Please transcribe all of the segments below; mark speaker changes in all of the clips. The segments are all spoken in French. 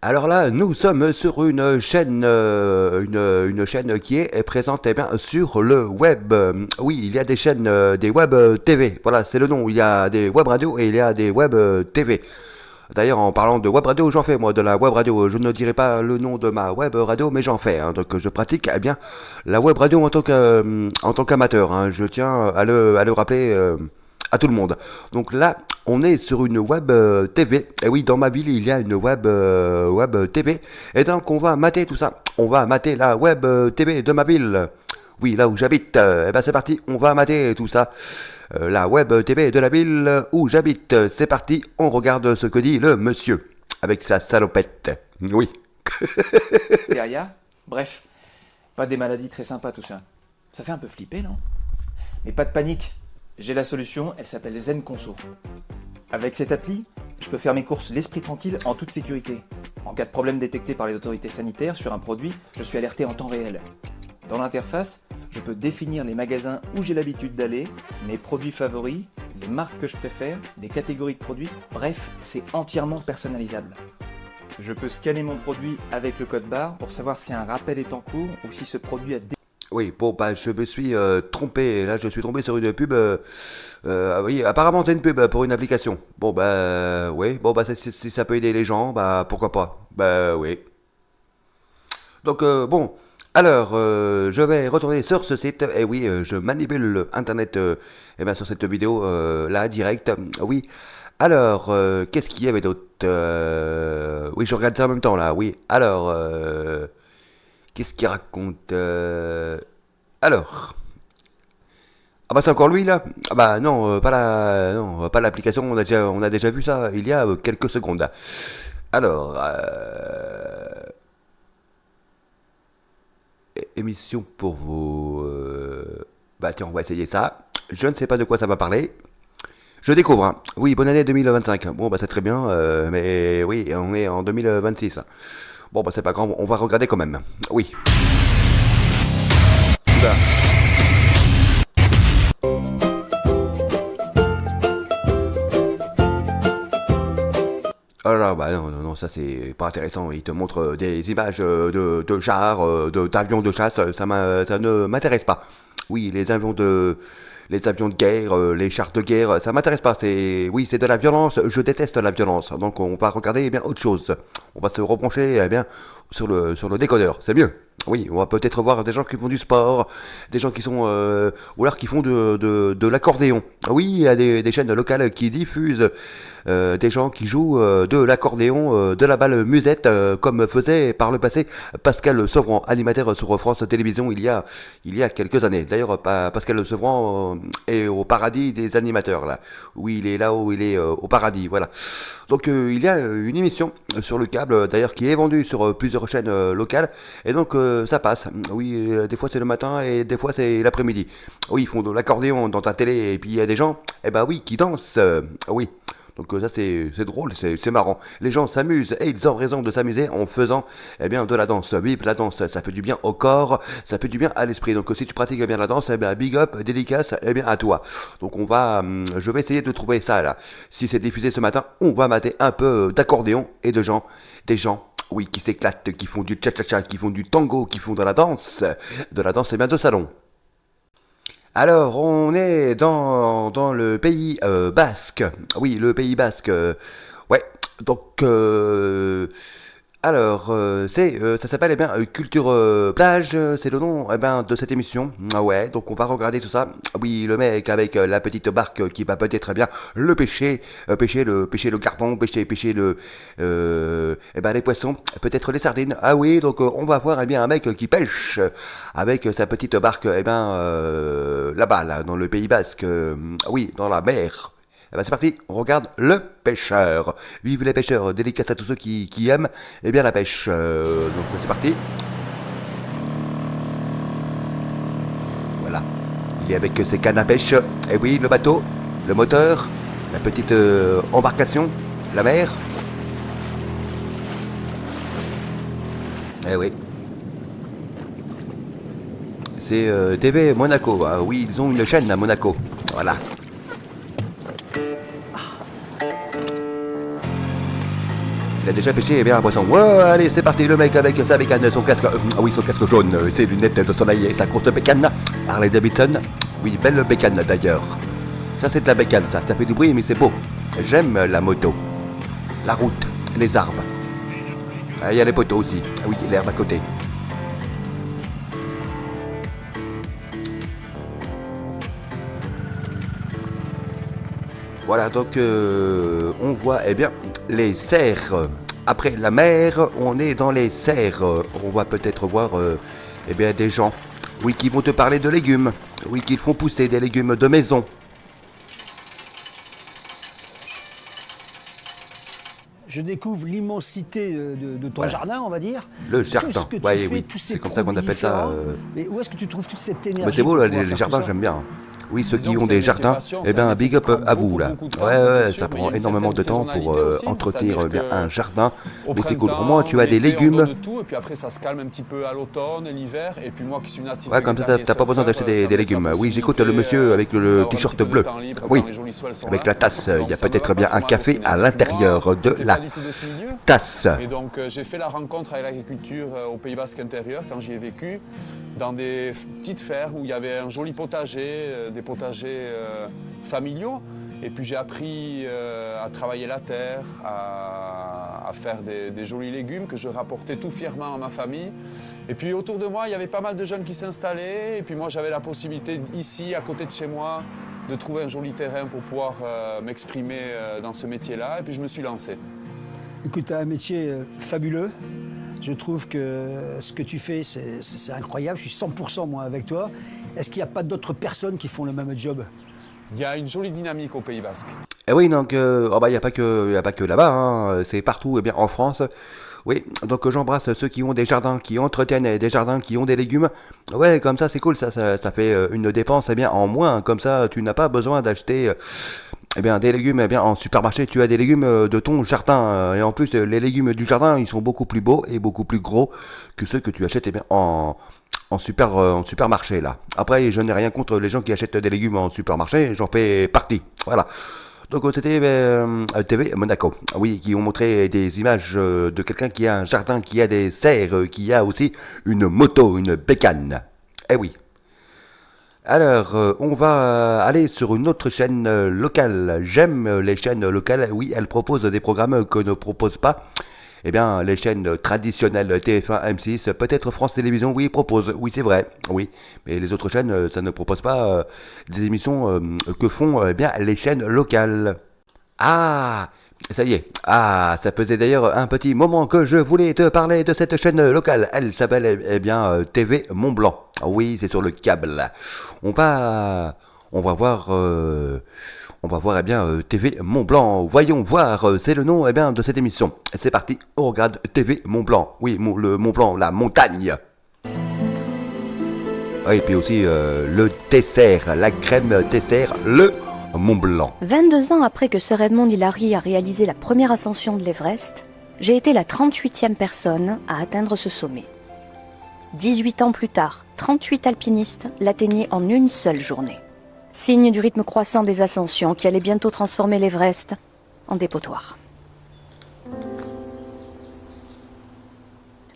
Speaker 1: Alors là, nous sommes sur une chaîne, une chaîne qui est présente eh bien, sur le web. Oui, il y a des chaînes, des web TV. Voilà, c'est le nom. Il y a des web radios et il y a des web TV. D'ailleurs, en parlant de web radio, j'en fais moi de la web radio. Je ne dirai pas le nom de ma web radio, mais j'en fais. Hein. Donc, je pratique eh bien la web radio en tant qu'amateur. Hein. Je tiens à le rappeler à tout le monde. Donc là, on est sur une web TV. Et oui, dans ma ville, il y a une web TV. Et donc, on va mater tout ça. On va mater la web TV de ma ville. Oui, là où j'habite. Et ben c'est parti, on va mater tout ça. La web TV de la ville où j'habite. C'est parti, on regarde ce que dit le monsieur. Avec sa salopette. Oui.
Speaker 2: Derrière. Bref, pas des maladies très sympas tout ça. Ça fait un peu flipper, non? Mais pas de panique, j'ai la solution, elle s'appelle Zen Conso. Avec cette appli, je peux faire mes courses l'esprit tranquille en toute sécurité. En cas de problème détecté par les autorités sanitaires sur un produit, je suis alerté en temps réel. Dans l'interface, je peux définir les magasins où j'ai l'habitude d'aller, mes produits favoris, les marques que je préfère, des catégories de produits, bref, c'est entièrement personnalisable. Je peux scanner mon produit avec le code barre pour savoir si un rappel est en cours ou si ce produit a
Speaker 1: Oui, bon, bah, je me suis trompé. Là, je suis tombé sur une pub. Oui, apparemment, c'est une pub pour une application. Bon, bah, oui. Bon, bah, si ça peut aider les gens, bah, pourquoi pas. Bah, oui. Donc, bon. Alors, je vais retourner sur ce site. Et oui, je manipule Internet eh ben, sur cette vidéo là, direct. Oui. Alors, qu'est-ce qu'il y avait d'autre oui, je regarde ça en même temps là. Oui. Alors, qu'est-ce qu'il raconte alors. Ah bah c'est encore lui là. Ah bah non, non, pas l'application. On a déjà vu ça il y a quelques secondes. Alors, émission pour vous. Bah tiens, on va essayer ça. Je ne sais pas de quoi ça va parler. Je découvre. Hein. Oui, bonne année 2025. Bon bah c'est très bien, mais oui, on est en 2026. Bon bah c'est pas grave, on va regarder quand même. Oui. Oula. Alors bah non, non, non, ça c'est pas intéressant. Il te montre des images de chars, d'avions de chasse. Ça ne m'intéresse pas. Oui, les avions de guerre, les chars de guerre, ça m'intéresse pas. Oui, c'est de la violence. Je déteste la violence. Donc on va regarder eh bien autre chose. On va se rebrancher eh bien sur le décodeur. C'est mieux. Oui, on va peut-être voir des gens qui font du sport, des gens qui sont ou alors qui font de l'accordéon. Oui, il y a des chaînes locales qui diffusent des gens qui jouent de l'accordéon, de la balle musette, comme faisait par le passé Pascal Sevran, animateur sur France Télévisions il y a quelques années. D'ailleurs, Pascal Sevran est au paradis des animateurs là. Oui, il est là où il est au paradis, voilà. Donc il y a une émission sur le câble d'ailleurs qui est vendue sur plusieurs chaînes locales et donc ça passe. Oui, des fois c'est le matin et des fois c'est l'après-midi. Oui, ils font de l'accordéon dans ta télé et puis il y a des gens, eh ben oui, qui dansent. Oui. Donc ça c'est drôle, c'est marrant. Les gens s'amusent et ils ont raison de s'amuser en faisant eh bien de la danse. Vive la danse, ça fait du bien au corps, ça fait du bien à l'esprit. Donc si tu pratiques bien la danse, eh bien big up, dédicace eh bien à toi. Donc je vais essayer de trouver ça là. Si c'est diffusé ce matin, on va mater un peu d'accordéon et des gens. Oui, qui s'éclatent, qui font du cha-cha-cha, qui font du tango, qui font de la danse et bien de salon. Alors, on est dans le pays basque. Oui, le pays basque. Ouais, donc, alors, ça s'appelle, eh bien, Culture Plage, c'est le nom, eh ben, de cette émission. Ah ouais, donc on va regarder tout ça. Oui, le mec avec la petite barque qui va peut-être, eh bien, le pêcher le gardon, pêcher eh ben, les poissons, peut-être les sardines. Ah oui, donc on va voir, eh bien, un mec qui pêche avec sa petite barque, eh ben, là-bas, là, dans le Pays Basque. Oui, dans la mer. Eh ben c'est parti, on regarde le pêcheur. Vive les pêcheurs, dédicace à tous ceux qui aiment eh bien la pêche. Donc c'est parti. Voilà. Il est avec ses cannes à pêche. Et oui, le bateau, le moteur, la petite embarcation, la mer. Eh oui. C'est TV Monaco. Hein. Oui, ils ont une chaîne à Monaco. Voilà. Il a déjà pêché bien un poisson. Ouais, allez, c'est parti, le mec avec sa bécane, son casque. Oui, son casque jaune, ses lunettes de soleil et sa grosse bécane. Harley Davidson. Oui, belle bécane d'ailleurs. Ça, c'est de la bécane, ça fait du bruit, mais c'est beau. J'aime la moto. La route, les arbres. Il y a les poteaux aussi. Oui, l'herbe à côté. Voilà, donc on voit eh bien les serres. Après la mer, on est dans les serres. On va peut-être voir eh bien des gens, oui, qui vont te parler de légumes. Oui, qui font pousser des légumes de maison.
Speaker 3: Je découvre l'immensité de ton jardin, on va dire.
Speaker 1: Le jardin,
Speaker 3: tout ce que tu
Speaker 1: ouais,
Speaker 3: fais,
Speaker 1: oui,
Speaker 3: tous ces
Speaker 1: c'est comme ça qu'on appelle ça.
Speaker 3: Mais où est-ce que tu trouves toute cette énergie?
Speaker 1: Mais c'est beau, les jardins, j'aime bien. Oui, ceux qui ont des jardins, eh bien, big up à vous, là. Ouais, ça prend énormément de temps pour entretenir bien un jardin. Mais c'est cool. Au moins, tu as des légumes.
Speaker 4: Et puis après, ça se calme un petit peu à l'automne, l'hiver. Et puis moi qui suis natif.
Speaker 1: Ouais, comme ça, t'as pas besoin d'acheter des légumes. Oui, j'écoute le monsieur avec le t-shirt bleu. Oui, avec la tasse. Il y a peut-être bien un café à l'intérieur de la tasse.
Speaker 4: Et donc, j'ai fait la rencontre avec l'agriculture au Pays Basque intérieur quand j'y ai vécu, dans des petites fermes où il y avait un joli potager, des potagers familiaux. Et puis j'ai appris à travailler la terre, à faire des jolis légumes que je rapportais tout fièrement à ma famille. Et puis autour de moi, il y avait pas mal de jeunes qui s'installaient. Et puis moi, j'avais la possibilité ici, à côté de chez moi, de trouver un joli terrain pour pouvoir m'exprimer dans ce métier-là. Et puis je me suis lancé.
Speaker 3: Écoute, tu as un métier fabuleux. Je trouve que ce que tu fais, c'est incroyable. Je suis 100% moi avec toi. Est-ce qu'il n'y a pas d'autres personnes qui font le même job?
Speaker 4: Il y a une jolie dynamique au Pays Basque.
Speaker 1: Et oui, donc, il n'y a pas que là-bas, hein, c'est partout, eh bien, en France. Oui, donc j'embrasse ceux qui ont des jardins, qui entretiennent des jardins, qui ont des légumes. Ouais, comme ça, c'est cool, ça fait une dépense, eh bien, en moins. Comme ça, tu n'as pas besoin d'acheter eh bien, des légumes, eh bien, en supermarché. Tu as des légumes de ton jardin. Et en plus, les légumes du jardin, ils sont beaucoup plus beaux et beaucoup plus gros que ceux que tu achètes, eh bien, en supermarché, là. Après, je n'ai rien contre les gens qui achètent des légumes en supermarché, j'en fais partie. Voilà. Donc c'était TV Monaco, oui, qui ont montré des images de quelqu'un qui a un jardin, qui a des serres, qui a aussi une moto, une bécane. Eh oui. Alors, on va aller sur une autre chaîne locale. J'aime les chaînes locales, oui, elles proposent des programmes que ne proposent pas eh bien, les chaînes traditionnelles TF1, M6, peut-être France Télévisions, oui, proposent, oui, c'est vrai, oui. Mais les autres chaînes, ça ne propose pas des émissions que font eh bien les chaînes locales. Ah, ça y est. Ah, ça faisait d'ailleurs un petit moment que je voulais te parler de cette chaîne locale. Elle s'appelle eh bien TV Mont Blanc. Oui, c'est sur le câble. On va voir. On va voir eh bien TV Mont Blanc. Voyons voir, c'est le nom eh bien de cette émission. C'est parti, on regarde TV Mont Blanc. Oui, le Mont Blanc, la montagne. Ah, et puis aussi le dessert, la crème dessert, le Mont Blanc.
Speaker 5: 22 ans après que Sir Edmond Hillary a réalisé la première ascension de l'Everest, j'ai été la 38e personne à atteindre ce sommet. 18 ans plus tard, 38 alpinistes l'atteignaient en une seule journée. Signe du rythme croissant des ascensions qui allait bientôt transformer l'Everest en dépotoir.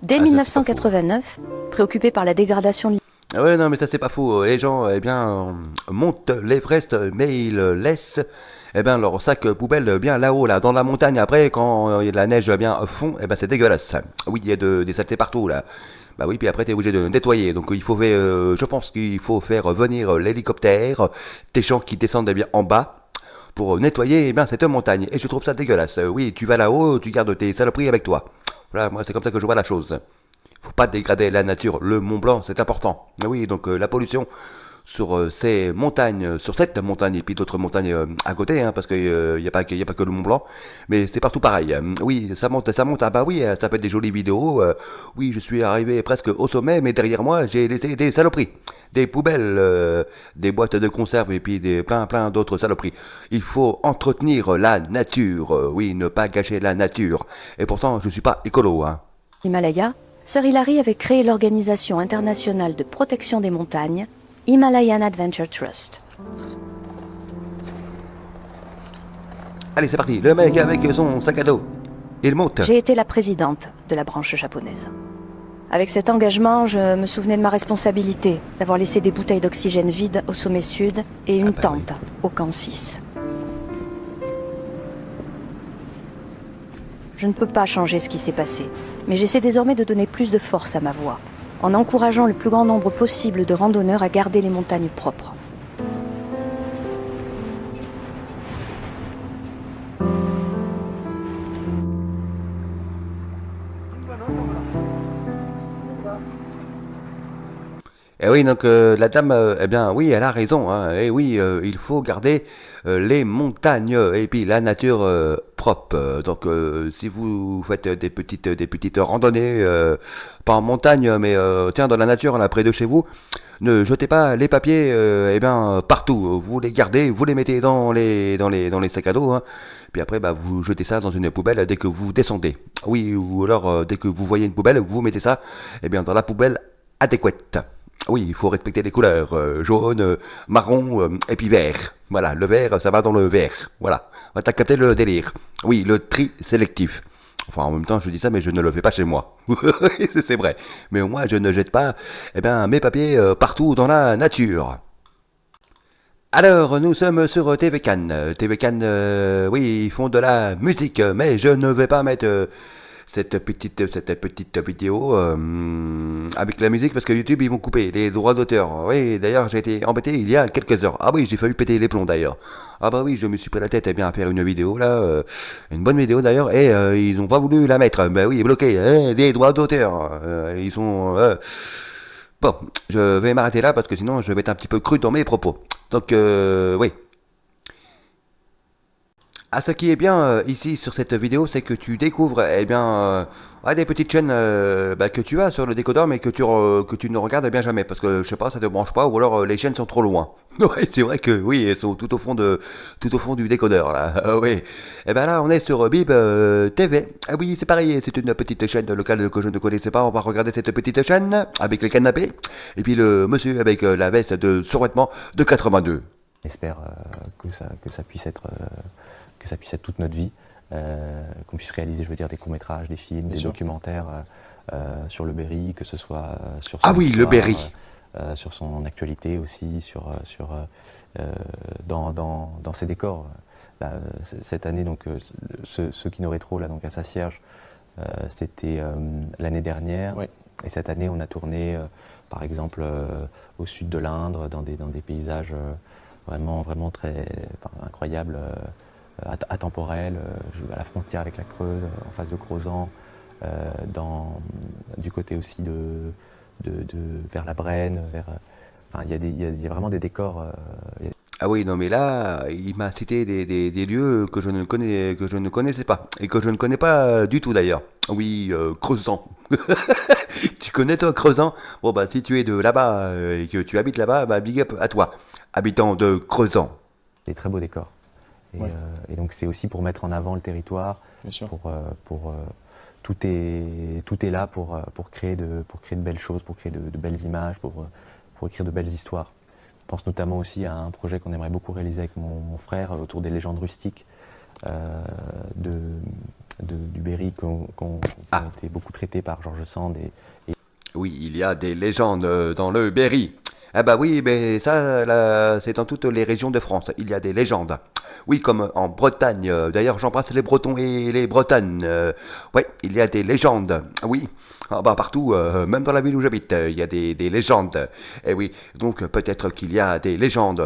Speaker 5: Dès 1989, préoccupé par la dégradation de
Speaker 1: ah ouais, non, mais ça c'est pas faux. Les gens, eh bien, montent l'Everest, mais ils laissent, eh bien, leur sac poubelle bien là-haut, là, dans la montagne. Après, quand la neige bien fond, eh ben, c'est dégueulasse. Oui, il y a des saletés partout, là. Bah oui, puis après t'es obligé de nettoyer. Donc il faut je pense qu'il faut faire venir l'hélicoptère, des gens qui descendent eh bien en bas pour nettoyer eh bien cette montagne. Et je trouve ça dégueulasse. Oui, tu vas là-haut, tu gardes tes saloperies avec toi. Voilà, moi c'est comme ça que je vois la chose. Faut pas dégrader la nature. Le Mont Blanc, c'est important. Mais oui, donc la pollution sur ces montagnes, sur cette montagne et puis d'autres montagnes à côté, hein, parce que y a pas que le Mont Blanc, mais c'est partout pareil. Oui, ça monte. Ah bah oui, ça peut être des jolies vidéos. Oui, je suis arrivé presque au sommet, mais derrière moi, j'ai laissé des saloperies, des poubelles, des boîtes de conserve et puis plein d'autres saloperies. Il faut entretenir la nature. Oui, ne pas gâcher la nature. Et pourtant, je suis pas écolo, hein.
Speaker 5: Himalaya, Sir Hillary avait créé l'Organisation internationale de protection des montagnes, Himalayan Adventure Trust.
Speaker 1: Allez, c'est parti. Le mec avec son sac à dos. il monte.
Speaker 5: J'ai été la présidente de la branche japonaise. Avec cet engagement, je me souvenais de ma responsabilité d'avoir laissé des bouteilles d'oxygène vides au sommet sud et une tente au camp 6. Je ne peux pas changer ce qui s'est passé, mais j'essaie désormais de donner plus de force à ma voix, en encourageant le plus grand nombre possible de randonneurs à garder les montagnes propres.
Speaker 1: Et oui, donc la dame, eh bien oui, elle a raison. Hein. Et oui, il faut garder les montagnes et puis la nature propre. Donc si vous faites des petites randonnées, pas en montagne, mais tiens dans la nature, là près de chez vous, ne jetez pas les papiers, eh bien partout. Vous les gardez, vous les mettez dans les sacs à dos. Hein. Puis après, bah, vous jetez ça dans une poubelle dès que vous descendez. Oui, ou alors dès que vous voyez une poubelle, vous mettez ça, eh bien dans la poubelle adéquate. Oui, il faut respecter les couleurs, jaune, marron et puis vert. Voilà, le vert, ça va dans le vert. Voilà, t'as capté le délire. Oui, le tri sélectif. Enfin, en même temps, je dis ça, mais je ne le fais pas chez moi. C'est vrai. Mais au moins, je ne jette pas mes papiers partout dans la nature. Alors, nous sommes sur TV Cannes. TV Cannes, oui, ils font de la musique, mais je ne vais pas mettre... cette petite vidéo avec la musique parce que YouTube ils vont couper les droits d'auteur. Oui, d'ailleurs j'ai été embêté il y a quelques heures. Ah oui, j'ai failli péter les plombs d'ailleurs. Ah bah oui, je me suis pris la tête à faire une vidéo là, une bonne vidéo d'ailleurs, et ils ont pas voulu la mettre. Bah oui, bloqué, des droits d'auteur. Ils sont... Bon, je vais m'arrêter là parce que sinon je vais être un petit peu cru dans mes propos. Donc oui. Ah, ce qui est bien ici sur cette vidéo, c'est que tu découvres des petites chaînes que tu as sur le décodeur, mais que tu ne regardes bien jamais, parce que je sais pas, ça te branche pas, ou alors les chaînes sont trop loin. Ouais, c'est vrai que oui, elles sont tout au fond du décodeur là. Oui. Et ben là, on est sur Bib TV. Ah oui, c'est pareil, c'est une petite chaîne locale que je ne connaissais pas. On va regarder cette petite chaîne avec les canapés, et puis le monsieur avec la veste de survêtement de 82.
Speaker 6: J'espère que ça puisse être toute notre vie, qu'on puisse réaliser, je veux dire, des courts-métrages, des films, des documentaires sur le Berry, que ce soit sur son
Speaker 1: le
Speaker 6: histoire,
Speaker 1: Berry,
Speaker 6: sur son actualité aussi, dans ses décors. Là, cette année, donc, ce Kino Rétro, là, donc à Saint-Cierges, c'était l'année dernière. Ouais. Et cette année, on a tourné, par exemple, au sud de l'Indre, dans des paysages vraiment très incroyables. Atemporel, à la frontière avec la Creuse, en face de Crozant, du côté aussi vers la Brenne, il y a vraiment des décors.
Speaker 1: Ah oui, non mais là, il m'a cité des lieux que je ne connaissais pas, et que je ne connais pas du tout d'ailleurs. Oui, Crezant. Tu connais toi Crezant? Bon bah si tu es de là-bas et que tu habites là-bas, bah big up à toi, habitant de Crezant.
Speaker 6: Des très beaux décors. Et donc c'est aussi pour mettre en avant le territoire. Bien sûr. Tout est là pour créer de belles choses, pour créer de belles images, pour écrire de belles histoires. Je pense notamment aussi à un projet qu'on aimerait beaucoup réaliser avec mon frère autour des légendes rustiques du Berry qui ont été beaucoup traitées par George Sand.
Speaker 1: Oui, il y a des légendes dans le Berry. Ah bah oui, mais ça, là, c'est dans toutes les régions de France. Il y a des légendes. Oui, comme en Bretagne. D'ailleurs, j'embrasse les Bretons et les Bretonnes. Ouais, il y a des légendes. Oui, partout, même dans la ville où j'habite, il y a des légendes. Et oui, donc peut-être qu'il y a des légendes.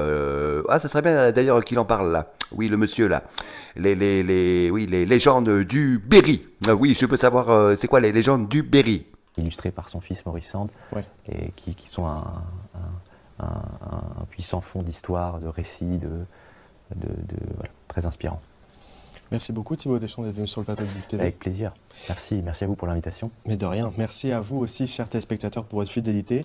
Speaker 1: Ça serait bien d'ailleurs qu'il en parle là. Oui, le monsieur là. Les légendes du Berry. Oui, je peux savoir, c'est quoi les légendes du Berry?
Speaker 6: Illustré par son fils Maurice Sand, et qui sont un puissant fond d'histoire, de récits, voilà, très inspirant.
Speaker 7: Merci beaucoup Thibaut Deschamps d'être venu sur le plateau de Bib TV.
Speaker 6: Avec plaisir. Merci à vous pour l'invitation.
Speaker 7: Mais de rien. Merci à vous aussi, chers téléspectateurs, pour votre fidélité.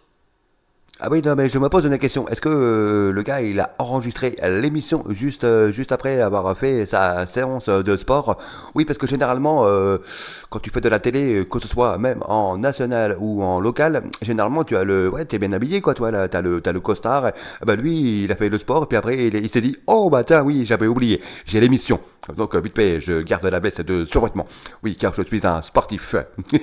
Speaker 1: Ah oui, non, mais je me pose une question. Est-ce que le gars, il a enregistré l'émission juste après avoir fait sa séance de sport? Oui, parce que généralement, quand tu fais de la télé, que ce soit même en national ou en local, généralement, tu as t'es bien habillé, quoi, toi, là, t'as le costard. Bah, lui, il a fait le sport, puis après, il s'est dit, oh, bah, tiens, oui, j'avais oublié, j'ai l'émission. Donc vite fait, je garde la baisse de survêtement. Oui, car je suis un sportif.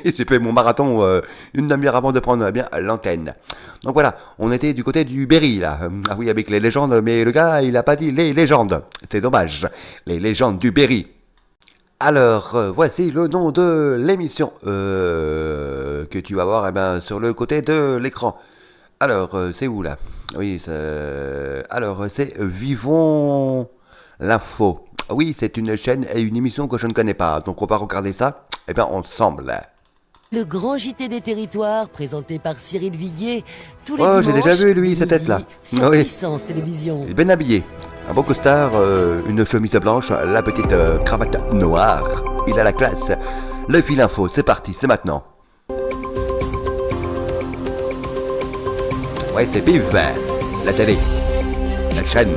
Speaker 1: J'ai fait mon marathon une demi-heure avant de prendre bien l'antenne. Donc voilà, on était du côté du Berry là. Ah oui, avec les légendes, mais le gars il a pas dit les légendes. C'est dommage. Les légendes du Berry. Alors, voici le nom de l'émission que tu vas voir sur le côté de l'écran. Alors, c'est où là? Oui, alors c'est Vivons l'info. Oui, c'est une chaîne et une émission que je ne connais pas, donc on va regarder ça, ensemble.
Speaker 8: Le grand JT des territoires, présenté par Cyril Viguier, tous les
Speaker 1: Oh,
Speaker 8: dimanches,
Speaker 1: j'ai déjà vu lui,
Speaker 8: midi,
Speaker 1: cette tête-là.
Speaker 8: sur
Speaker 1: Oui.
Speaker 8: Puissance Télévision.
Speaker 1: Il est bien habillé. Un beau costard, une chemise blanche, la petite cravate noire. Il a la classe. Le fil info, c'est parti, c'est maintenant. Ouais, c'est Biv, la télé, la chaîne.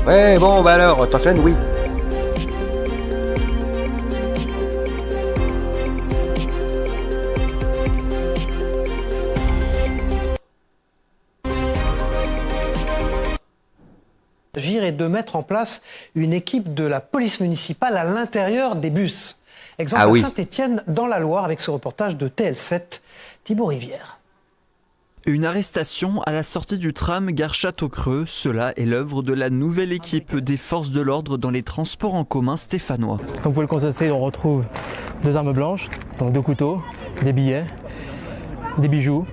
Speaker 1: Ouais, bon, bah alors, t'enchaînes, oui.
Speaker 9: Agir et de mettre en place une équipe de la police municipale à l'intérieur des bus. Exemple
Speaker 1: Ah oui.
Speaker 9: à Saint-Étienne, dans la Loire, avec ce reportage de TL7, Thibaut Rivière.
Speaker 10: Une arrestation à la sortie du tram gare Château-Creux, cela est l'œuvre de la nouvelle équipe des forces de l'ordre dans les transports en commun stéphanois.
Speaker 11: Comme vous pouvez le constater, on retrouve 2 armes blanches, donc 2 couteaux, des billets, des bijoux,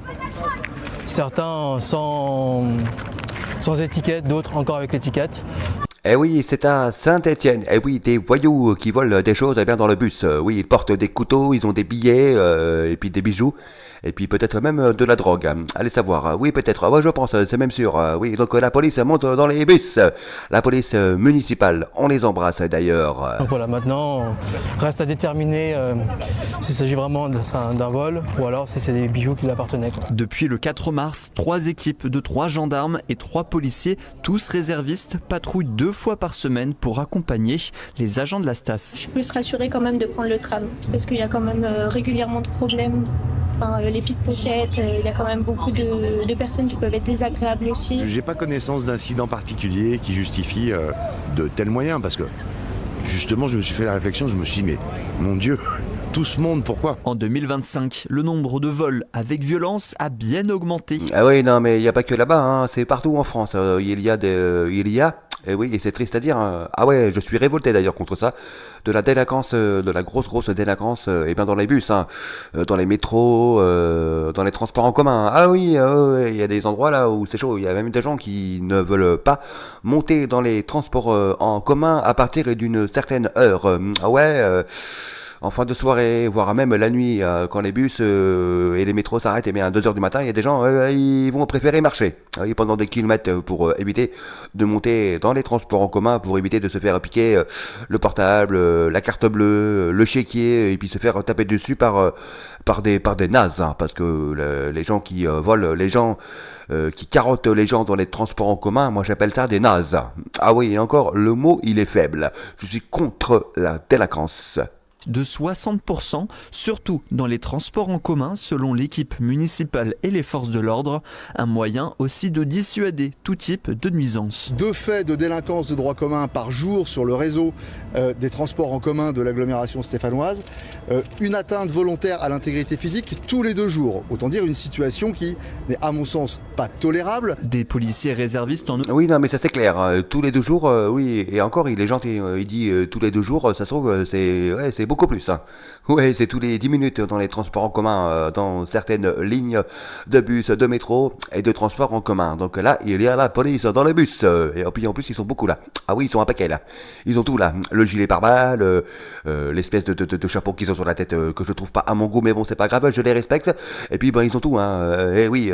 Speaker 11: certains sans étiquette, d'autres encore avec l'étiquette.
Speaker 1: Eh oui, c'est à Saint-Étienne. Eh oui, des voyous qui volent des choses dans le bus. Oui, ils portent des couteaux, ils ont des billets, et puis des bijoux, et puis peut-être même de la drogue. Allez savoir. Oui, peut-être. Ouais, je pense, c'est même sûr. Oui, donc la police monte dans les bus. La police municipale, on les embrasse d'ailleurs.
Speaker 11: Donc voilà, maintenant, reste à déterminer s'il s'agit vraiment d'un vol ou alors si c'est des bijoux qui lui appartenaient.
Speaker 10: Depuis le 4 mars, 3 équipes de 3 gendarmes et 3 policiers, tous réservistes, patrouillent 2 fois par semaine pour accompagner les agents de la Stas.
Speaker 12: Je suis plus rassurée quand même de prendre le tram, parce qu'il y a quand même régulièrement de problèmes. Enfin, les pickpockets, il y a quand même beaucoup de personnes qui peuvent être désagréables aussi.
Speaker 13: J'ai pas connaissance d'incidents particuliers qui justifient de tels moyens, parce que justement je me suis fait la réflexion, je me suis dit mais mon Dieu, tout ce monde, pourquoi?
Speaker 10: En 2025, le nombre de vols avec violence a bien augmenté.
Speaker 1: Ah oui, non, mais il n'y a pas que là-bas, hein, c'est partout en France. Et oui, et c'est triste à dire. Ah ouais, je suis révolté d'ailleurs contre ça. De la délinquance, de la grosse délinquance, dans les bus, dans les métros, dans les transports en commun. Ah oui, il y a des endroits là où c'est chaud. Il y a même des gens qui ne veulent pas monter dans les transports en commun à partir d'une certaine heure. En fin de soirée, voire même la nuit, quand les bus et les métros s'arrêtent, à 2h du matin, il y a des gens, ils vont préférer marcher pendant des kilomètres pour éviter de monter dans les transports en commun, pour éviter de se faire piquer le portable, la carte bleue, le chéquier, et puis se faire taper dessus par des nazes, parce que les gens qui volent, les gens qui carottent les gens dans les transports en commun, moi j'appelle ça des nazes. Ah oui, et encore, le mot il est faible. Je suis contre la délinquance.
Speaker 10: De 60%, surtout dans les transports en commun, selon l'équipe municipale et les forces de l'ordre, un moyen aussi de dissuader tout type de nuisance.
Speaker 14: 2 faits de délinquance de droit commun par jour sur le réseau des transports en commun de l'agglomération stéphanoise, une atteinte volontaire à l'intégrité physique tous les 2 jours. Autant dire une situation qui n'est à mon sens pas tolérable.
Speaker 10: Des policiers réservistes en...
Speaker 1: Oui, non, mais ça c'est clair. Tous les 2 jours, oui, et encore, il est gentil. Il dit tous les 2 jours, ça se trouve, c'est beaucoup plus. Ouais, c'est tous les 10 minutes dans les transports en commun, dans certaines lignes de bus, de métro et de transports en commun. Donc là, il y a la police dans les bus. Et puis en plus, ils sont beaucoup là. Ah oui, ils sont un paquet là. Ils ont tout là. Le gilet pare-balles, l'espèce de chapeau qu'ils ont sur la tête que je trouve pas à mon goût, mais bon, c'est pas grave, je les respecte. Et puis, ils ont tout. Et oui,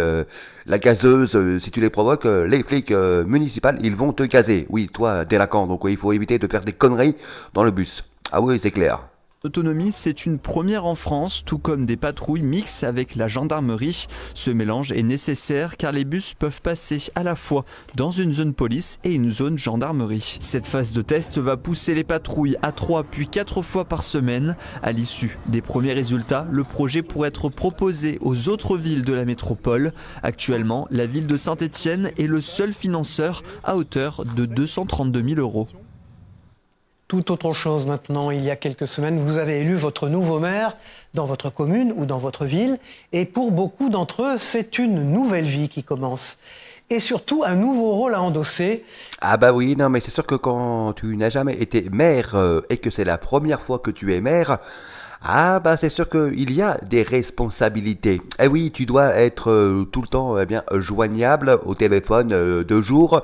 Speaker 1: la gazeuse, si tu les provoques, les flics municipaux, ils vont te gazer. Oui, toi, délinquant. Donc il faut éviter de faire des conneries dans le bus. Ah oui, c'est clair.
Speaker 10: autonomie, c'est une première en France, tout comme des patrouilles mixtes avec la gendarmerie. Ce mélange est nécessaire car les bus peuvent passer à la fois dans une zone police et une zone gendarmerie. Cette phase de test va pousser les patrouilles à 3 puis 4 fois par semaine. À l'issue des premiers résultats, le projet pourrait être proposé aux autres villes de la métropole. Actuellement, la ville de Saint-Étienne est le seul financeur à hauteur de 232 000 €.
Speaker 9: Tout autre chose maintenant, il y a quelques semaines, vous avez élu votre nouveau maire dans votre commune ou dans votre ville. Et pour beaucoup d'entre eux, c'est une nouvelle vie qui commence. Et surtout, un nouveau rôle à endosser.
Speaker 1: Ah bah oui, non mais c'est sûr que quand tu n'as jamais été maire et que c'est la première fois que tu es maire, ah bah c'est sûr qu'il y a des responsabilités. Eh oui, tu dois être tout le temps joignable au téléphone de jour,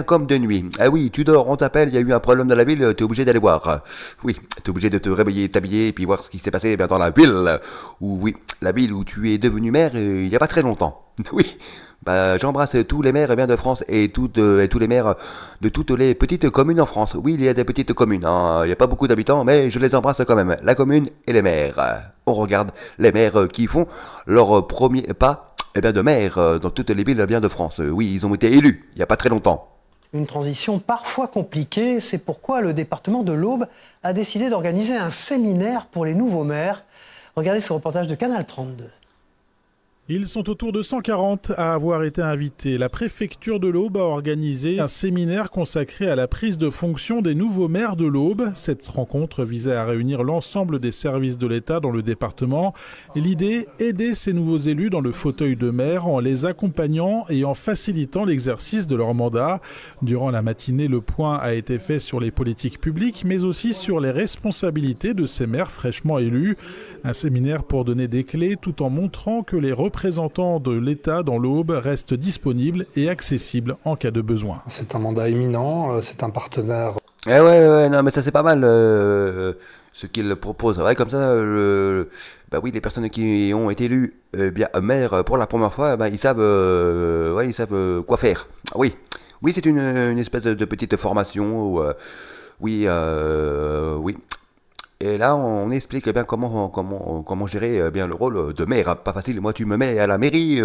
Speaker 1: comme de nuit. Eh oui, tu dors, on t'appelle, il y a eu un problème dans la ville, t'es obligé d'aller voir. Oui, t'es obligé de te réveiller, t'habiller et puis voir ce qui s'est passé dans la ville. Ou oui, la ville où tu es devenu maire il n'y a pas très longtemps. Oui. Bah, j'embrasse tous les maires de France et tous les maires de toutes les petites communes en France. Oui, il y a des petites communes, il n'y a pas beaucoup d'habitants, mais je les embrasse quand même. La commune et les maires. On regarde les maires qui font leur premier pas de maire dans toutes les villes de France. Oui, ils ont été élus il n'y a pas très longtemps.
Speaker 9: Une transition parfois compliquée, c'est pourquoi le département de l'Aube a décidé d'organiser un séminaire pour les nouveaux maires. Regardez ce reportage de Canal 32.
Speaker 15: Ils sont autour de 140 à avoir été invités. La préfecture de l'Aube a organisé un séminaire consacré à la prise de fonction des nouveaux maires de l'Aube. Cette rencontre visait à réunir l'ensemble des services de l'État dans le département. Et l'idée, aider ces nouveaux élus dans le fauteuil de maire en les accompagnant et en facilitant l'exercice de leur mandat. Durant la matinée, le point a été fait sur les politiques publiques, mais aussi sur les responsabilités de ces maires fraîchement élus. Un séminaire pour donner des clés tout en montrant que les représentants de l'État dans l'Aube restent disponibles et accessibles en cas de besoin.
Speaker 16: C'est un mandat éminent, c'est un partenaire.
Speaker 1: Ouais, non mais ça c'est pas mal ce qu'il propose. Ouais, comme ça, oui, les personnes qui ont été élues maire pour la première fois, ils savent quoi faire. Oui, c'est une espèce de petite formation où, oui. Et là, on explique comment gérer le rôle de maire. Pas facile. Moi, tu me mets à la mairie,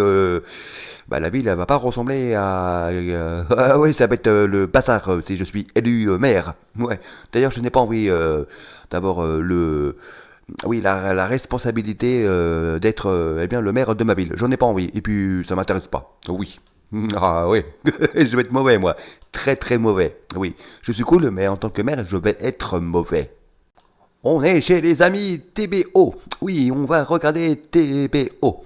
Speaker 1: la ville elle va pas ressembler à. Oui, ça va être le bazar si je suis élu maire. Ouais. D'ailleurs, je n'ai pas envie d'avoir la responsabilité d'être le maire de ma ville. J'en ai pas envie. Et puis, ça m'intéresse pas. Oui. Ah oui, je vais être mauvais moi. Très très mauvais. Oui, je suis cool, mais en tant que maire, je vais être mauvais. On est chez les amis TBO. Oui, on va regarder TBO.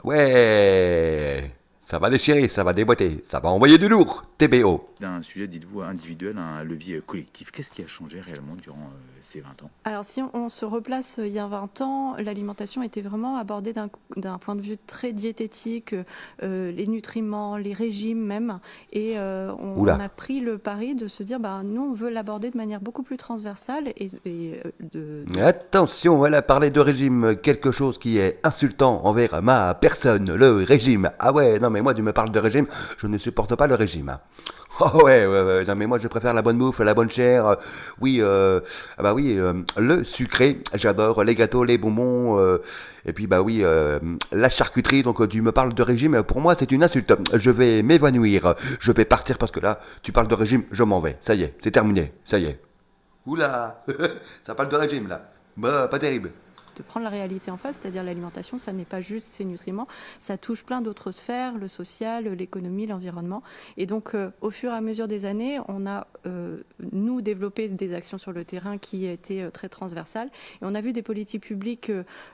Speaker 1: Ouais, ça va déchirer, ça va déboîter, ça va envoyer du lourd. TBO.
Speaker 17: D'un sujet, dites-vous, individuel à un levier collectif, qu'est-ce qui a changé réellement durant ces 20 ans ?
Speaker 18: Alors si on se replace il y a 20 ans, l'alimentation était vraiment abordée d'un point de vue très diététique, les nutriments, les régimes même, et on a pris le pari de se dire, nous on veut l'aborder de manière beaucoup plus transversale
Speaker 1: Attention, elle a parlé de régime, quelque chose qui est insultant envers ma personne, le régime. Ah ouais, non mais moi tu me parles de régime, je ne supporte pas le régime. Oh ouais, non mais moi je préfère la bonne bouffe, la bonne chair, le sucré, j'adore les gâteaux, les bonbons, et puis la charcuterie, donc tu me parles de régime, pour moi c'est une insulte, je vais m'évanouir, je vais partir parce que là, tu parles de régime, je m'en vais, ça y est, c'est terminé, ça y est. Oula, ça parle de régime là, pas terrible.
Speaker 18: De prendre la réalité en face, c'est-à-dire l'alimentation, ça n'est pas juste ces nutriments, ça touche plein d'autres sphères, le social, l'économie, l'environnement. Et donc, au fur et à mesure des années, on a, nous, développé des actions sur le terrain qui étaient très transversales. Et on a vu des politiques publiques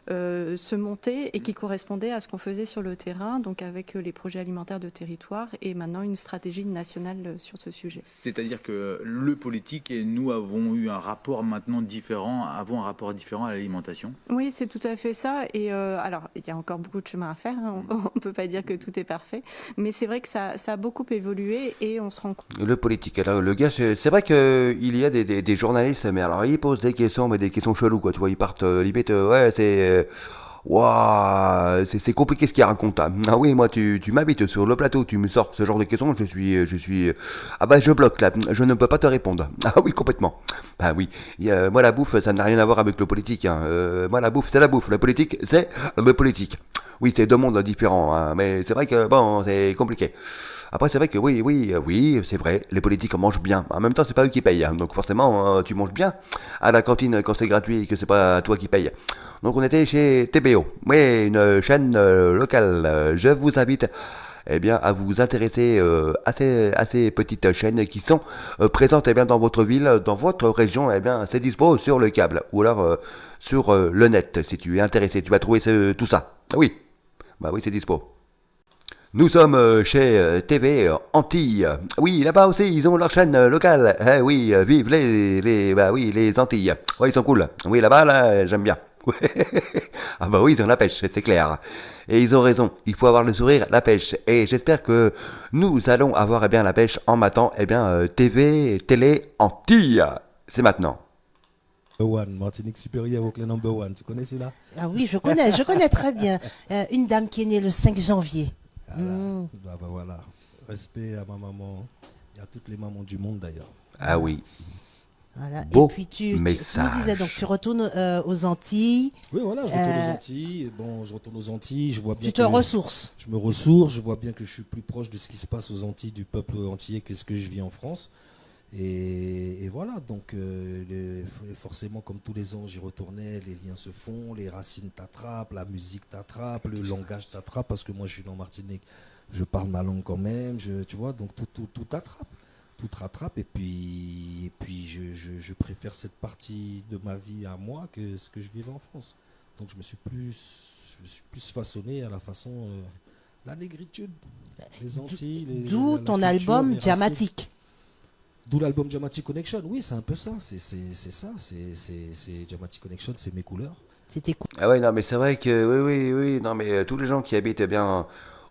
Speaker 18: se monter et qui correspondaient à ce qu'on faisait sur le terrain, donc avec les projets alimentaires de territoire et maintenant une stratégie nationale sur ce sujet.
Speaker 17: C'est-à-dire que le politique et nous avons eu un rapport maintenant différent, avons un rapport différent à l'alimentation ?
Speaker 18: Oui, c'est tout à fait ça. Et alors, il y a encore beaucoup de chemin à faire. Hein. On ne peut pas dire que tout est parfait. Mais c'est vrai que ça a beaucoup évolué et on se rend compte.
Speaker 1: Le politique, alors le gars, c'est vrai qu'il y a des journalistes, mais alors ils posent des questions, mais des questions cheloues, quoi. Tu vois, ils partent limite, Waouh, c'est compliqué ce qu'il raconte. Ah oui, moi, tu m'habites sur le plateau, tu me sors ce genre de questions, je suis... Ah bah, je bloque là, je ne peux pas te répondre. Ah oui, complètement. Bah oui, moi, la bouffe, ça n'a rien à voir avec le politique. Hein. Moi, la bouffe, c'est la bouffe. Le politique, c'est le politique. Oui, c'est deux mondes différents, hein, mais c'est vrai que, bon, c'est compliqué. Après, c'est vrai que oui, c'est vrai, les politiques mangent bien. En même temps, c'est pas eux qui payent, hein, donc forcément, tu manges bien à la cantine quand c'est gratuit et que c'est pas toi qui payes. Donc on était chez TBO, oui, une chaîne locale. Je vous invite à vous intéresser à ces petites chaînes qui sont présentes dans votre ville, dans votre région. C'est dispo sur le câble ou alors sur le net. Si tu es intéressé, tu vas trouver tout ça. Oui, bah oui, c'est dispo. Nous sommes chez TV Antilles. Oui, là-bas aussi, ils ont leur chaîne locale. Eh oui, vive les Antilles. Ouais, ils sont cool. Oui, là, j'aime bien. Ah bah oui, ils ont la pêche, c'est clair. Et ils ont raison, il faut avoir le sourire, la pêche. Et j'espère que nous allons avoir la pêche en matant télé Antilles. C'est maintenant.
Speaker 19: One, Martinique supérieure au clan number one. Tu connais celui-là?
Speaker 20: Ah oui, je connais très bien. Une dame qui est née le 5 janvier.
Speaker 19: Voilà. Respect à ma maman. Il y a toutes les mamans du monde d'ailleurs.
Speaker 1: Ah oui.
Speaker 20: Voilà.
Speaker 1: Beau
Speaker 20: et puis tu
Speaker 1: message.
Speaker 20: me disais, donc tu retournes aux Antilles.
Speaker 19: Oui, voilà, je retourne aux Antilles. Bon, je retourne aux Antilles, je vois bien.
Speaker 20: Tu te ressources.
Speaker 19: Je me ressource, je vois bien que je suis plus proche de ce qui se passe aux Antilles, du peuple antillais, que ce que je vis en France. Et voilà, donc forcément, comme tous les ans, j'y retournais, les liens se font, les racines t'attrapent, la musique t'attrape, le langage t'attrape, parce que moi je suis en Martinique, je parle ma langue quand même, tu vois, donc tout t'attrape. Tout te rattrape et puis je préfère cette partie de ma vie à moi que ce que je vivais en France. Donc je me suis plus façonné à la façon la négritude, les Antilles.
Speaker 20: D'où ton album Diamatique.
Speaker 19: D'où l'album Diamatique Connection. Oui, c'est un peu ça. C'est ça. C'est Diamatique Connection, c'est mes couleurs.
Speaker 20: C'était cool.
Speaker 1: Ah ouais, non mais c'est vrai que oui. Non mais tous les gens qui habitent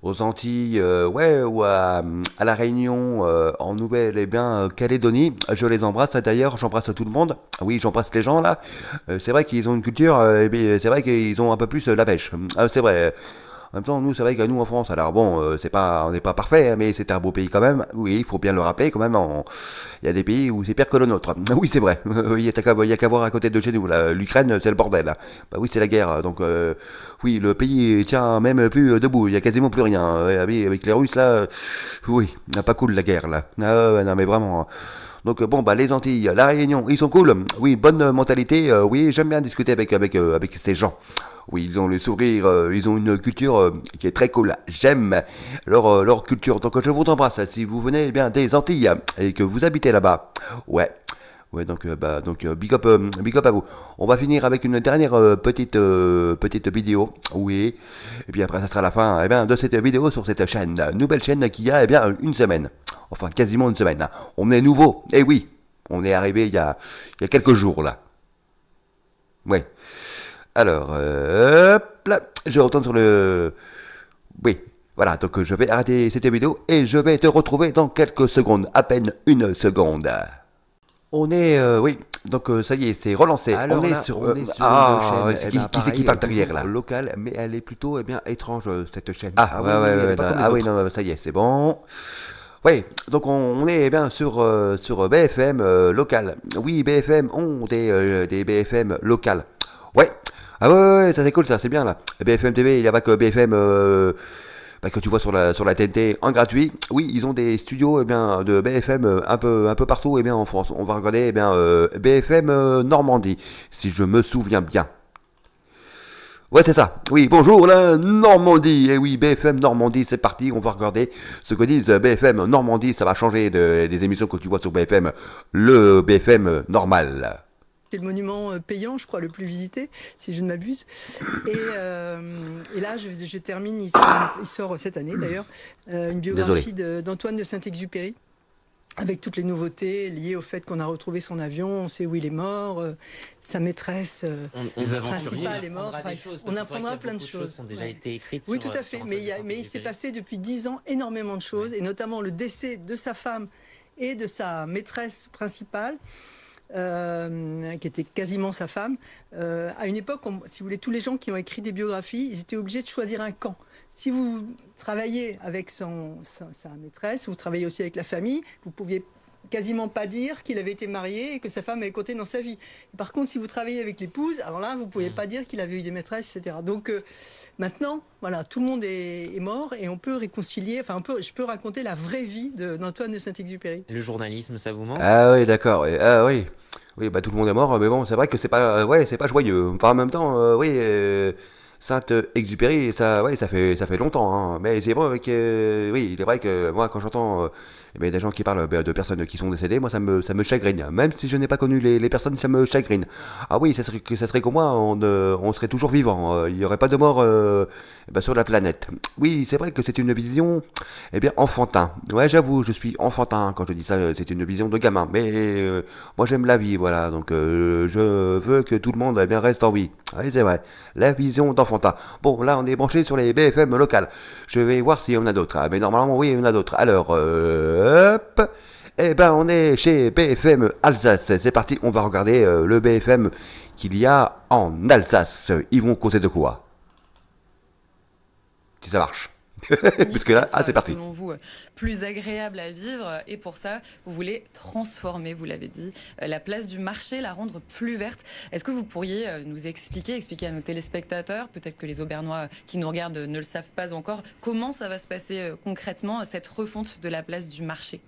Speaker 1: aux Antilles, ou à la Réunion, en Nouvelle-Calédonie. Je les embrasse, d'ailleurs, j'embrasse tout le monde. Oui, j'embrasse les gens, là. C'est vrai qu'ils ont une culture, c'est vrai qu'ils ont un peu plus la pêche. C'est vrai. En même temps, nous, c'est vrai que nous, en France, alors bon, on n'est pas parfait, mais c'est un beau pays quand même. Oui, il faut bien le rappeler, quand même. Il y a des pays où c'est pire que le nôtre. Oui, c'est vrai. Il y a qu'à voir à côté de chez nous. L'Ukraine, c'est le bordel. Bah oui, c'est la guerre. Donc, oui, le pays tient même plus debout. Il y a quasiment plus rien. Avec les Russes, là, oui, pas cool la guerre, là. Non, mais vraiment. Donc les Antilles, la Réunion, ils sont cool. Oui, bonne mentalité. Oui, j'aime bien discuter avec ces gens. Oui, ils ont le sourire, ils ont une culture qui est très cool. J'aime leur culture. Donc je vous embrasse si vous venez des Antilles et que vous habitez là-bas. Ouais, donc big up à vous. On va finir avec une dernière petite vidéo. Oui. Et puis après ça sera la fin de cette vidéo sur cette chaîne, nouvelle chaîne qui a une semaine. Enfin, quasiment une semaine. Hein. On est nouveau. Eh oui, on est arrivé il y a quelques jours là. Ouais. Alors, hop là, je retourne sur le... Oui, voilà, donc je vais arrêter cette vidéo et je vais te retrouver dans quelques secondes, à peine une seconde. On est, oui, donc ça y est, c'est relancé. Alors on est sur une chaîne, qui c'est qui parle derrière là? Locale, mais elle est plutôt étrange cette chaîne. Oui, non, ça y est, c'est bon. Oui, donc on est sur BFM local. Oui, BFM ont des BFM locales. Ouais. Ah ouais, ça c'est cool, ça c'est bien là. BFM TV, il n'y a pas que BFM que tu vois sur la TNT en gratuit. Oui, ils ont des studios de BFM un peu partout en France. On va regarder BFM Normandie, si je me souviens bien. Ouais, c'est ça. Oui, bonjour la Normandie. Et oui, BFM Normandie, c'est parti. On va regarder ce que disent BFM Normandie. Ça va changer des émissions que tu vois sur BFM, le BFM normal.
Speaker 21: C'est le monument payant, je crois, le plus visité, si je ne m'abuse. Et là, je termine, il sort cette année d'ailleurs, une biographie d'Antoine de Saint-Exupéry, avec toutes les nouveautés liées au fait qu'on a retrouvé son avion, on sait où il est mort, sa maîtresse principale est morte. On apprendra plein de choses.
Speaker 22: Ont déjà été écrites
Speaker 21: oui, tout à fait, mais il s'est passé depuis 10 ans énormément de choses, et notamment le décès de sa femme et de sa maîtresse principale. qui était quasiment sa femme. À une époque, si vous voulez, tous les gens qui ont écrit des biographies, ils étaient obligés de choisir un camp. Si vous travaillez avec sa maîtresse, vous travaillez aussi avec la famille, vous pouviez quasiment pas dire qu'il avait été marié et que sa femme avait compté dans sa vie. Et par contre, si vous travaillez avec l'épouse, alors là, vous ne pouviez pas dire qu'il avait eu des maîtresses, etc. Donc maintenant, voilà, tout le monde est mort et on peut réconcilier, je peux raconter la vraie vie d'Antoine de Saint-Exupéry.
Speaker 2: Le journalisme, ça vous manque?
Speaker 1: Ah oui, d'accord. Ah oui. Oui, bah tout le monde est mort, mais bon, c'est vrai que c'est pas joyeux. Enfin, en même temps, Saint-Exupéry, ça fait longtemps, hein. Mais c'est vrai que, oui, il est vrai que moi, quand j'entends des gens qui parlent de personnes qui sont décédées, moi, ça me chagrine. Même si je n'ai pas connu les personnes, ça me chagrine. Ah oui, ça serait comme moi, on serait toujours vivant. Il n'y aurait pas de mort sur la planète. Oui, c'est vrai que c'est une vision, enfantin. Ouais, j'avoue, je suis enfantin quand je dis ça. C'est une vision de gamin. Mais moi, j'aime la vie, voilà. Donc, je veux que tout le monde reste en vie. Oui, c'est vrai. La vision d'enfantin. Bon, là, on est branché sur les BFM locales. Je vais voir s'il y en a d'autres. Ah, mais normalement, oui, il y en a d'autres. Alors, hop. On est chez BFM Alsace. C'est parti, on va regarder le BFM qu'il y a en Alsace. Ils vont causer de quoi? Si ça marche. Puisque là, c'est parti.
Speaker 22: Selon vous, plus agréable à vivre, et pour ça, vous voulez transformer, vous l'avez dit, la place du marché, la rendre plus verte. Est-ce que vous pourriez nous expliquer à nos téléspectateurs, peut-être que les Aubernois qui nous regardent ne le savent pas encore, comment ça va se passer concrètement, cette refonte de la place du marché?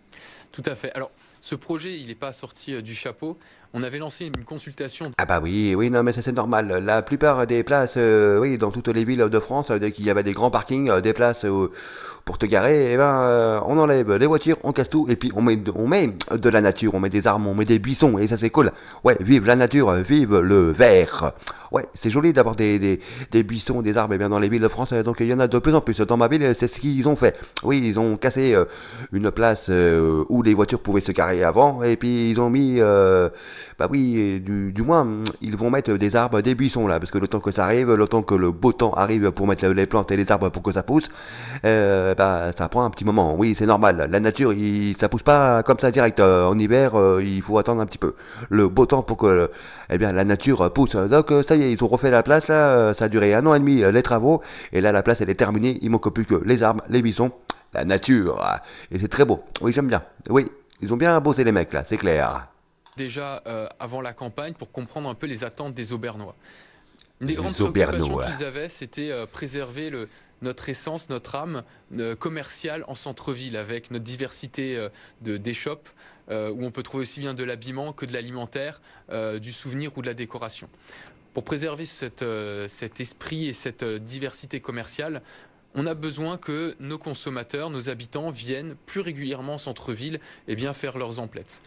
Speaker 23: Tout à fait. Alors, ce projet, il n'est pas sorti du chapeau. On avait lancé une consultation.
Speaker 1: Ah bah oui, non mais ça c'est normal. La plupart des places, dans toutes les villes de France, dès qu'il y avait des grands parkings, des places pour te garer, on enlève les voitures, on casse tout, et puis on met de la nature, on met des arbres, on met des buissons, et ça c'est cool. Ouais, vive la nature, vive le vert. Ouais, c'est joli d'avoir des buissons, des arbres dans les villes de France, donc il y en a de plus en plus. Dans ma ville, c'est ce qu'ils ont fait. Oui, ils ont cassé une place où les voitures pouvaient se garer avant, et puis ils ont mis... du moins, ils vont mettre des arbres, des buissons là, parce que le temps que ça arrive, le temps que le beau temps arrive pour mettre les plantes et les arbres pour que ça pousse, ça prend un petit moment. Oui, c'est normal. La nature, ça pousse pas comme ça direct. En hiver, il faut attendre un petit peu. Le beau temps pour que, la nature pousse. Donc ça y est, ils ont refait la place là. Ça a duré 1 an et demi les travaux, et là la place elle est terminée. Il manque plus que les arbres, les buissons, la nature, et c'est très beau. Oui, j'aime bien. Oui, ils ont bien bossé les mecs là, c'est clair.
Speaker 23: Déjà avant la campagne pour comprendre un peu les attentes des Aubernois. Une des grandes préoccupations qu'ils avaient, c'était préserver notre essence, notre âme commerciale en centre-ville, avec notre diversité des shops, où on peut trouver aussi bien de l'habillement que de l'alimentaire, du souvenir ou de la décoration. Pour préserver cet esprit et cette diversité commerciale, on a besoin que nos consommateurs, nos habitants viennent plus régulièrement en centre-ville et bien faire leurs emplettes.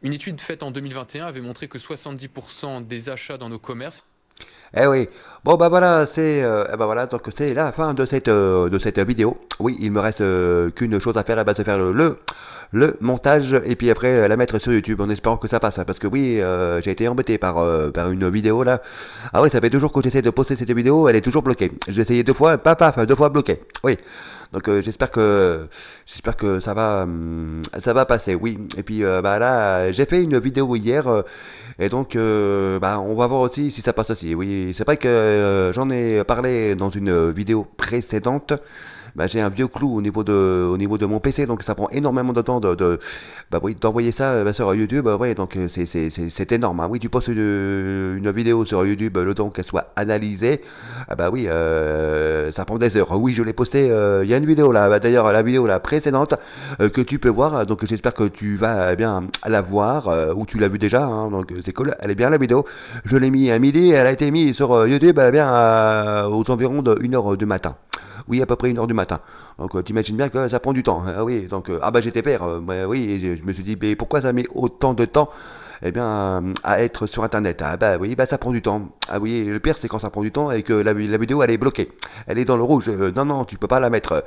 Speaker 23: Une étude faite en 2021 avait montré que 70% des achats dans nos commerces...
Speaker 1: Eh oui, bon voilà, donc c'est la fin de cette vidéo. Oui, il me reste qu'une chose à faire, c'est faire le montage et puis après la mettre sur YouTube en espérant que ça passe, parce que oui, j'ai été embêté par une vidéo là. Ah oui, ça fait toujours que j'essaie de poster cette vidéo, elle est toujours bloquée. J'ai essayé 2 fois, deux fois bloqué. Oui. Donc j'espère que ça va passer, oui. Et puis là, j'ai fait une vidéo hier, et donc on va voir aussi si ça passe aussi. Oui, c'est vrai que j'en ai parlé dans une vidéo précédente. J'ai un vieux clou au niveau de mon PC, donc ça prend énormément de temps d'envoyer ça sur YouTube. Donc c'est énorme. Hein. Oui, tu postes une vidéo sur YouTube, le temps qu'elle soit analysée, ça prend des heures. Oui, je l'ai posté. Il y a une vidéo là, d'ailleurs la vidéo là précédente que tu peux voir. Donc j'espère que tu vas bien la voir ou tu l'as vu déjà. Hein, donc c'est cool. Elle est bien la vidéo. Je l'ai mis à midi. Elle a été mise sur YouTube aux environs de 1h du matin. Oui, à peu près 1h du matin. Donc t'imagines bien que ça prend du temps. Oui, donc j'étais père. Oui, je me suis dit, mais pourquoi ça met autant de temps à être sur internet? Ça prend du temps. Ah oui, le pire c'est quand ça prend du temps et que la vidéo elle est bloquée. Elle est dans le rouge. Non, tu peux pas la mettre.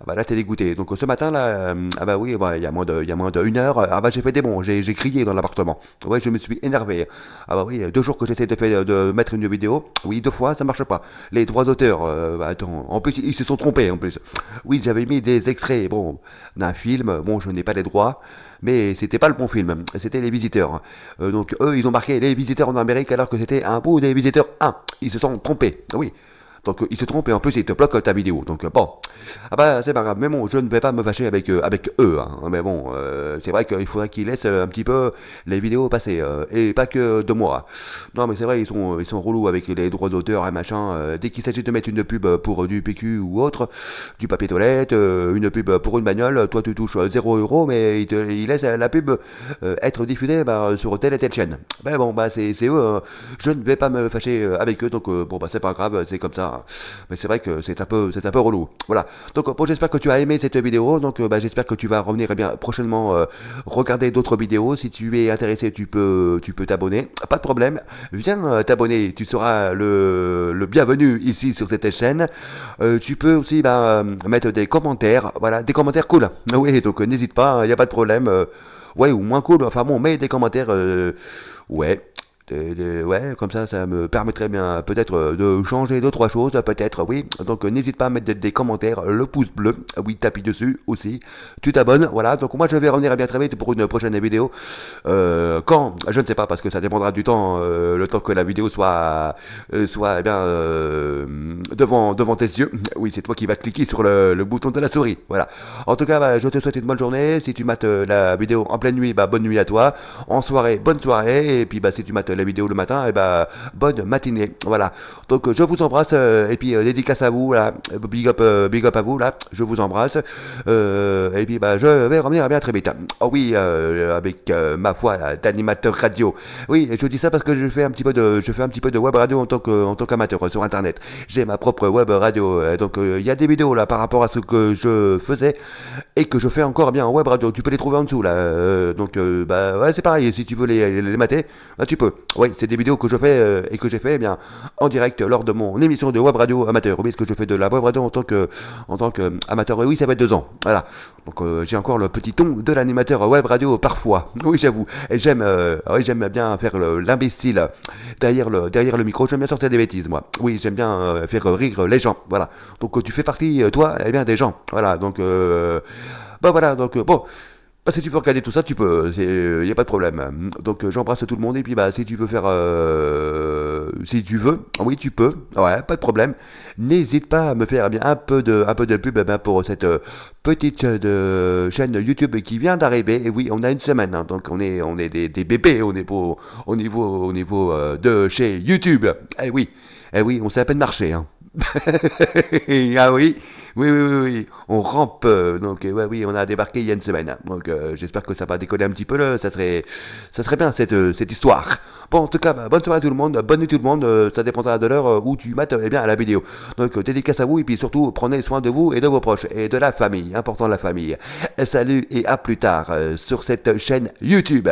Speaker 1: Là t'es dégoûté. Donc ce matin là, il y a moins de 1 heure. J'ai fait des bons. J'ai crié dans l'appartement. Ouais, je me suis énervé. 2 jours que j'essaie de mettre une vidéo. Oui, 2 fois ça marche pas. Les droits d'auteur. En plus ils se sont trompés en plus. Oui, j'avais mis des extraits d'un film. Bon, je n'ai pas les droits. mais c'était pas le bon film, c'était Les Visiteurs. Donc eux, ils ont marqué Les Visiteurs en Amérique alors que c'était un bout des Visiteurs 1. Ils se sont trompés, oui. Donc ils se trompent et en plus ils te bloquent ta vidéo. Donc bon, ah bah c'est pas grave. Mais bon, je ne vais pas me fâcher avec eux. Hein. Mais bon, c'est vrai qu'il faudrait qu'ils laissent un petit peu les vidéos passer et pas que de moi. Non mais c'est vrai, ils sont relous avec les droits d'auteur et machin. Dès qu'il s'agit de mettre une pub pour du PQ ou autre, du papier toilette, une pub pour une bagnole, toi tu touches 0€, mais ils laissent la pub être diffusée sur telle et telle chaîne. Mais bon, bah c'est eux. Je ne vais pas me fâcher avec eux. Donc bon bah c'est pas grave, c'est comme ça. Mais c'est vrai que c'est un peu relou. Voilà. Donc bon, j'espère que tu as aimé cette vidéo. Donc j'espère que tu vas revenir prochainement regarder d'autres vidéos. Si tu es intéressé, tu peux t'abonner. Pas de problème. Viens t'abonner. Tu seras le bienvenu ici sur cette chaîne. Tu peux aussi mettre des commentaires. Voilà, des commentaires cool. Oui, donc n'hésite pas. Il n'y a pas de problème. Ouais, ou moins cool. Enfin bon, mets des commentaires. Ouais. Ouais, comme ça me permettrait bien peut-être de changer 2-3 choses, peut-être, oui. Donc n'hésite pas à mettre des commentaires, le pouce bleu, oui, t'appuies dessus aussi, tu t'abonnes, voilà. Donc moi je vais revenir bien très vite pour une prochaine vidéo. Quand, je ne sais pas, parce que ça dépendra du temps, le temps que la vidéo soit bien devant tes yeux. Oui, c'est toi qui vas cliquer sur le bouton de la souris, voilà. En tout cas, je te souhaite une bonne journée. Si tu mates la vidéo en pleine nuit, bonne nuit à toi. En soirée, bonne soirée. Et puis si tu mates la vidéo le matin, bonne matinée. Voilà. Donc je vous embrasse et puis dédicace à vous là, big up à vous là. Je vous embrasse et puis je vais revenir bien très vite. Oh oui, avec ma foi d'animateur radio. Oui, je dis ça parce que je fais un petit peu de web radio en tant qu'amateur sur internet. J'ai ma propre web radio. Donc il y a des vidéos là par rapport à ce que je faisais et que je fais encore bien en web radio. Tu peux les trouver en dessous là. Donc ouais, c'est pareil. Si tu veux les mater, tu peux. Oui, c'est des vidéos que je fais et que j'ai fait en direct lors de mon émission de web radio amateur. Oui, parce que je fais de la web radio en tant que amateur. Et oui, ça va être 2 ans. Voilà. Donc j'ai encore le petit ton de l'animateur web radio parfois. Oui, j'avoue. Et j'aime bien faire l'imbécile derrière le micro. J'aime bien sortir des bêtises, moi. Oui, j'aime bien faire rire les gens. Voilà. Donc tu fais partie, toi, des gens. Voilà. Donc voilà. Donc bon. Si tu veux regarder tout ça, tu peux, il n'y a pas de problème. Donc j'embrasse tout le monde et puis si tu veux faire, si tu veux, oui tu peux, ouais, pas de problème. N'hésite pas à me faire un peu de pub pour cette petite chaîne YouTube qui vient d'arriver. Et oui, on a une semaine, hein, donc on est des bébés au niveau de chez YouTube. Eh oui, on sait à peine marcher, hein. Ah oui, on rampe, donc oui, on a débarqué il y a une semaine, donc j'espère que ça va décoller un petit peu, ça serait bien cette histoire. Bon, en tout cas, bonne soirée à tout le monde, bonne nuit tout le monde, ça dépendra de l'heure où tu mates la vidéo. Donc dédicace à vous et puis surtout prenez soin de vous et de vos proches et de la famille, important la famille. Salut et à plus tard sur cette chaîne YouTube.